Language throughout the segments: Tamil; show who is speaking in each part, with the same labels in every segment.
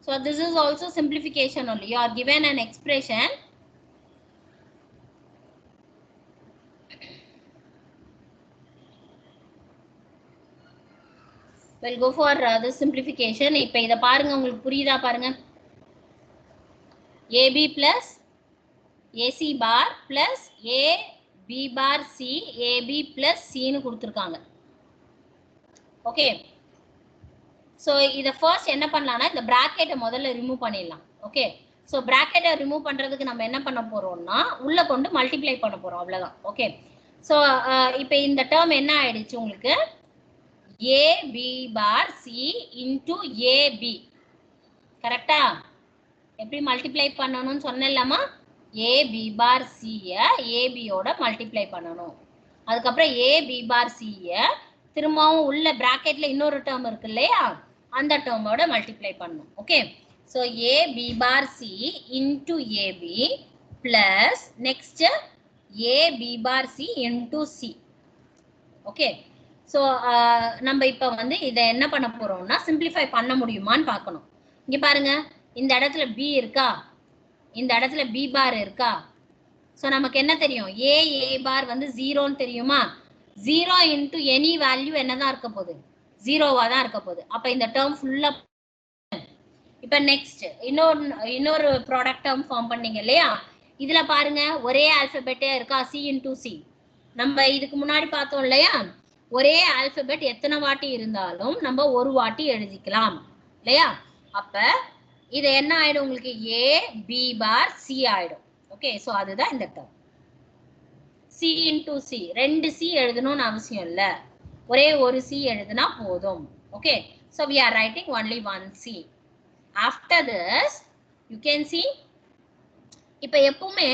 Speaker 1: So this is also simplification only. You are given an expression. We'll go for the simplification. இப்போ இத பாருங்க, உங்களுக்கு புரியுதா பாருங்க. AB plus AC bar plus AB bar C AB plus C னு கொடுத்திருக்காங்க. ஓகே. So இத ஃபர்ஸ்ட் என்ன பண்ணலாம்னா இந்த பிராக்கெட்டை முதல்ல ரிமூவ் பண்ணிடலாம். ஓகே. ஸோ பிராக்கெட்டை ரிமூவ் பண்றதுக்கு நம்ம என்ன பண்ண போறோம்னா உள்ள கொண்டு மல்டிப்ளை பண்ண போறோம், அவ்வளவுதான். ஓகே. ஸோ இப்போ இந்த டேர்ம் என்ன ஆயிடுச்சு உங்களுக்கு, AB bar C into AB. கரெக்டா? எப்படி மல்டிப்ளை பண்ணணும்னு சொன்னேன்லாமா, AB bar C AB யோட மல்டிப்ளை பண்ணணும். அதுக்கப்புறம் AB bar C திரும்பவும் உள்ள பிராக்கெட்ல இன்னொரு டேர்ம் இருக்கு இல்லையா, அந்த டேர்மோட மல்டிப்ளை பண்ணணும். Okay. So AB bar C into AB plus next AB bar C into C. Okay. So நம்ம இப்போ வந்து இதை என்ன பண்ண போறோம்னா சிம்பிளிஃபை பண்ண முடியுமான்னு பார்க்கணும். இங்க பாருங்க, இந்த இடத்துல B இருக்கா, இந்த இடத்துல B பார் இருக்கா. ஸோ நமக்கு என்ன தெரியும், A பார் வந்து 0ன்னு தெரியுமா. 0 இன்டு எனி வேல்யூ என்னதான் இருக்க போகுது, 0வா தான் இருக்க போகுது. அப்ப இந்த டேர்ம் ஃபுல்லா. இப்ப நெக்ஸ்ட் இன்னொரு ப்ராடக்ட் டேர்ம் ஃபார்ம் பண்ணீங்க இல்லையா, இதுல பாருங்க ஒரே ஆல்பபெட்டே இருக்கா, C இன்டு C. நம்ம இதுக்கு முன்னாடி பார்த்தோம் இல்லையா, ஒரே ஆல்பபெட் எத்தனை வாட்டி இருந்தாலும் நம்ம ஒரு வாட்டி எழுதிக்கலாம் இல்லையா. அப்ப இது என்ன ஆயிடும் உங்களுக்கு, A B பார் C ஆயிடும். ஓகே. ஸோ அதுதான் இந்த டேர்ம். C இன்டு C, ரெண்டு C எழுதணும்னு அவசியம் இல்ல, ஒரே ஒரு C எழுதுனா போதும். Okay. So we are writing only one C. After this you can see, இப்ப எப்பவுமே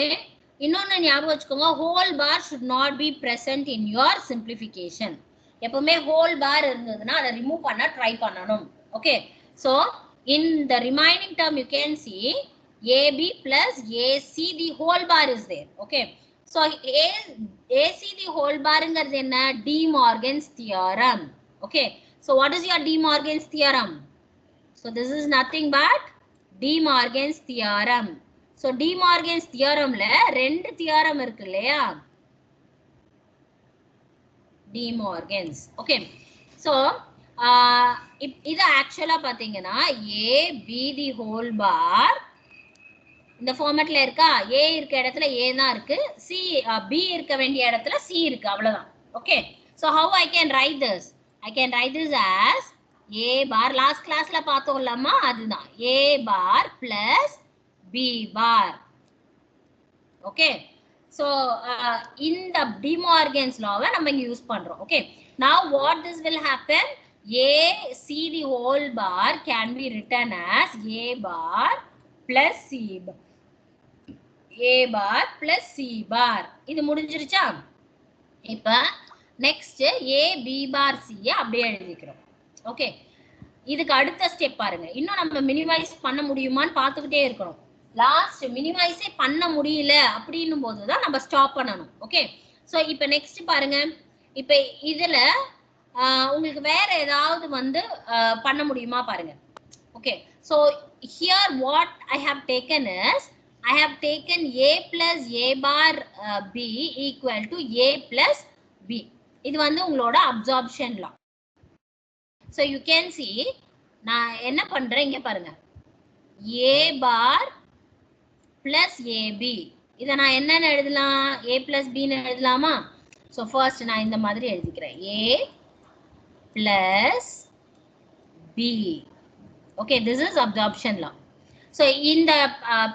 Speaker 1: இன்னொன்னு ஞாபகம் வச்சுக்கோங்க, whole bar should not be present in your simplification. எப்பவுமே ஹோல் பார் இருந்ததுன்னா அதை ரிமூவ் பண்ண ட்ரை பண்ணணும். Okay. So in the remaining term you can see AB plus AC the whole bar is there. Okay. So AC the whole bar ங்கிறது என்ன, De Morgan's theorem. Okay. So what is your De Morgan's theorem? So this is nothing but De Morgan's theorem. So De Morgan's theoremல ரெண்டு தியரம் இருக்கு இல்லையா, De Morgan's. Okay. So இது ஆக்சுவலா பாத்தீங்கன்னா AB the whole bar இந்த ஃபார்மட்ல இருக்கா, A இருக்க இடத்துல A தான் இருக்கு, B இருக்க வேண்டிய இடத்துல C இருக்கு, அவ்வளவுதான். Okay. So how I can write this? I can write this as A bar, last கிளாஸ்ல பார்த்தோம்லமா அதுதான், A bar plus B bar. Okay. So இந்த De Morgan's lawவை நம்ம இங்க யூஸ் பண்றோம். Okay. Now what this will happen, AC the whole bar can be written as A bar plus C bar. A bar plus C bar. இது முடிஞ்சிருச்சா. இப்ப next A B bar C அப்படியே எழுதிக்கிறோம். ஓகே. இதுக்கு அடுத்த ஸ்டெப் பாருங்க, இன்னும் நம்ம மினிமைஸ் பண்ண முடியுமான்னு பார்த்துக்கிட்டே இருக்கணும். லாஸ்ட் மினிமைஸே பண்ண முடியல அப்படின்னும் போதுதான் நம்ம ஸ்டாப் பண்ணணும். ஓகே. ஸோ இப்போ நெக்ஸ்ட் பாருங்க, இப்போ இதுல உங்களுக்கு வேற ஏதாவது வந்து பண்ண முடியுமா பாருங்க. Okay. So here what I have taken is, I have taken A plus A bar B equal to A plus B. இது வந்து உங்களோட absorption law. So you can see, நான் என்ன பண்றேன் இங்க பாருங்க, A bar plus AB. இதை நான் என்னன்னு எழுதலாம், A plus B ன்னு எழுதலாமா. So first நான் இந்த மாதிரி எழுதிக்கிறேன், A plus B. Okay, this is absorption law. So இந்த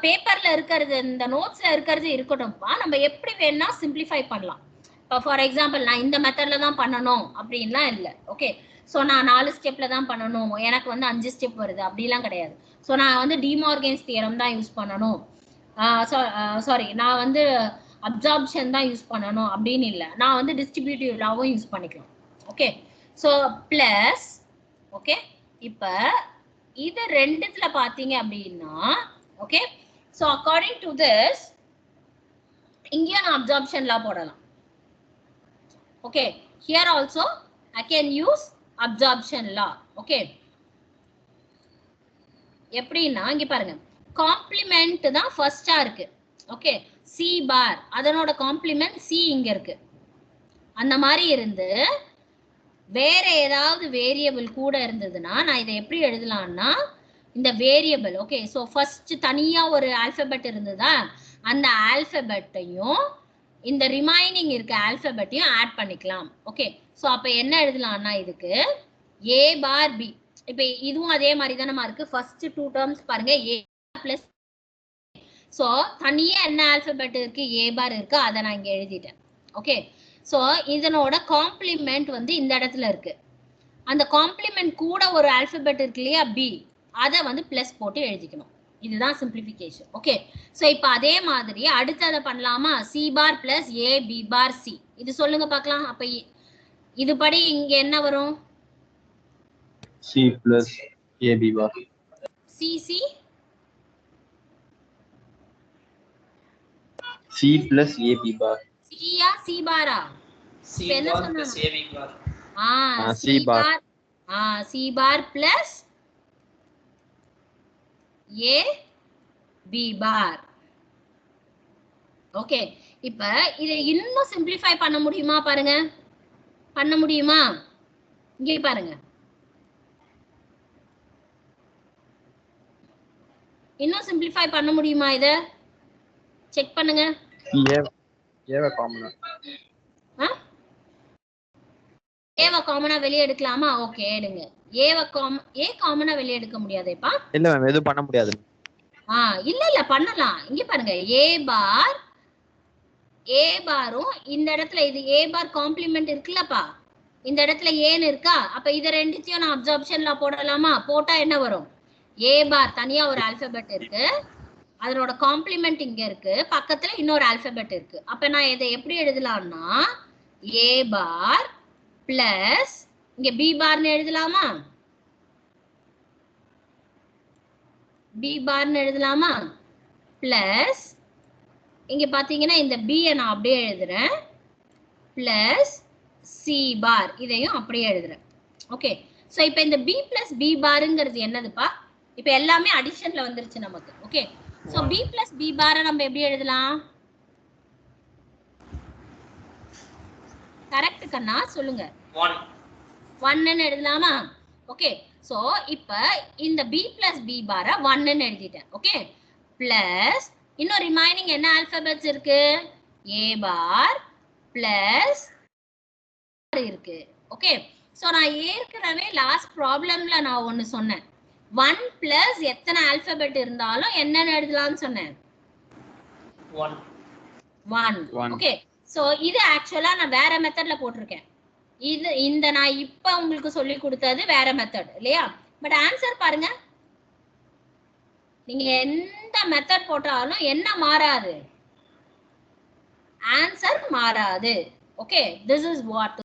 Speaker 1: பேப்பர்ல இருக்கிறது, இந்த நோட்ஸ்ல இருக்கிறது இருக்கட்டும்ப்பா, நம்ம எப்படி வேணா சிம்பிளிஃபை பண்ணலாம். இப்போ ஃபார் எக்ஸாம்பிள் நான் இந்த மெத்தட்ல தான் பண்ணணும் அப்படின்லாம் இல்லை. ஓகே. ஸோ நான் 4 ஸ்டெப்ல தான் பண்ணணும், எனக்கு வந்து 5 ஸ்டெப் வருது அப்படிலாம் கிடையாது. ஸோ நான் வந்து De Morgan's theorem தான் யூஸ் பண்ணணும், சாரி நான் வந்து அப்சார்ப்ஷன் தான் யூஸ் பண்ணணும் அப்படின்னு இல்லை, நான் வந்து டிஸ்ட்ரிபியூட்டிவ் லாவும் யூஸ் பண்ணிக்கலாம். ஓகே. So plus. ஓகே. இப்போ இது ரெண்டுத்துல பாத்தீங்க அப்படின்னா, okay. So according to this இங்க நான் அப்சார்ப்ஷன் லா போடலாம். Okay. Here also I can use absorption law. Okay. எப்படின்னா இங்க பாருங்க, காம்ப்ளிமெண்ட் தான் ஃபர்ஸ்டா இருக்கு. ஓகே, சி பார் அதனோட காம்ப்ளிமெண்ட் சி இங்க இருக்கு. அந்த மாதிரி இருந்து வேற ஏதாவது வேரியபிள் கூட இருந்ததுன்னா நான் இதை எப்படி எழுதலாம்னா, இந்த வேரியபிள் ஓகே, ஸோ ஃபர்ஸ்ட் தனியா ஒரு ஆல்பபெட் இருந்ததா, அந்த ஆல்பபெட்டையும் இந்த ரிமைனிங் இருக்க ஆல்பபெட்டையும் ஆட் பண்ணிக்கலாம். ஓகே, ஸோ அப்ப என்ன எழுதலாம்னா இதுக்கு ஏ பார் பி. இப்போ இதுவும் அதே மாதிரி தானே இருக்கு. ஃபர்ஸ்ட் டூ டேர்ம்ஸ் பாருங்க, ஏ பிளஸ். ஸோ தனியா என்ன ஆல்பபெட் இருக்கு, ஏ பார் இருக்கு, அதை நான் இங்க எழுதிட்டேன். ஓகே, ஸோ இதனோட காம்ப்ளிமெண்ட் வந்து இந்த இடத்துல இருக்கு. அந்த காம்ப்ளிமெண்ட் கூட ஒரு ஆல்பபெட் இருக்கு இல்லையா, பி, அதை வந்து பிளஸ் போட்டு எழுதிக்கணும். இதுதான் சிம்பிளிஃபிகேஷன். ஓகே, ஸோ இப்போ அதே மாதிரி அடுத்ததை பண்ணலாமா, C bar plus A B bar C. இது சொல்லுங்க பார்க்கலாம். அப்ப இதுபடி இங்க என்ன வரும்,
Speaker 2: C plus A B bar.
Speaker 1: C C
Speaker 2: C plus A B bar.
Speaker 1: Chia C para?
Speaker 3: C bar plus A B bar.
Speaker 1: C bar. C bar plus A B bar. Okay, இப்ப இதை இன்னும் சிம்பிளிஃபை பண்ண முடியுமா பாருங்க, பண்ண முடியுமா? இங்கே பாருங்க, இன்னும் சிம்பிளிஃபை பண்ண முடியுமா? இத செக் பண்ணுங்க.
Speaker 2: ஏவ காமனா,
Speaker 1: ஏவ காமனா வெளிய எடுக்கலாமா? ஓகே, எடுங்க. ஏ காமனா வெளிய எடுக்க முடியாதேப்பா.
Speaker 2: இல்ல மேம், எதுவும் பண்ண முடியாது.
Speaker 1: இல்ல பண்ணலாம். இங்க பாருங்க, ஏ பாரும் இந்த இடத்துல இது ஏ பார் காம்ப்ளிமெண்ட் இருக்குல்லப்பா, இந்த இடத்துல ஏன்னு இருக்கா, அப்ப இத ரெண்டுத்தையும் நான் அப்சார்ப்ஷன்ல போடலாமா? போட்டா என்ன வரும், ஏ பார் தனியா ஒரு ஆல்பபெட் இருக்கு, அதனோட காம்ப்ளிமெண்ட் இங்க இருக்கு, பக்கத்துல இன்னொரு ஆல்பபெட் இருக்கு. அப்ப நான் இதை எப்படி எழுதலாம்னா, ஏ பார் பிளஸ் இங்க பி பார்னு எழுதலாமா, பி பார்னு எழுதலாமா, பிளஸ் இங்க பாத்தீங்கன்னா இந்த பி நான் அப்படியே எழுதுறேன், பிளஸ் சி பார் இதையும் அப்படியே எழுதுறேன். ஓகே, சோ இப்போ இந்த பி பிளஸ் பி பாருங்கிறது என்னதுப்பா, இப்போ எல்லாமே அடிஷன்ல வந்துருச்சு நமக்கு. Okay, so B plus B பாரை நம்ம எப்படி எழுதலாம்? கரெக்ட் கண்ணா, சொல்லுங்க. 1 ன்னு எழுதலாமா? ஓகே, சோ இப்போ இந்த b பிளஸ் b பாரை 1 ன்னு எழுதிட்டேன். ஓகே, பிளஸ் இன்னும் ரிமைனிங் என்ன ஆல்பபெட்ஸ் இருக்கு, a பார் பிளஸ் இருக்கு. ஓகே, சோ நான் ஏற்கனவே லாஸ்ட் ப்ராப்ளம்ல நான் ஒன்னு சொன்னேன், 1 பிளஸ் எத்தனை ஆல்பபெட் இருந்தாலும் என்னன்னு எழுதலாம்னு சொன்னேன், 1. ஓகே, சோ இது ஆக்சுவலா நான் வேற மெத்தட்ல போட்டிருக்கேன். இந்த நான் இப்ப உங்களுக்கு சொல்லி கொடுத்தது வேற மெத்தட் இல்லையா, பட் ஆன்சர் பாருங்க, நீங்க எந்த மெத்தட் போட்டாலும் என்ன மாறாது, ஆன்சர் மாறாது. Okay, this is what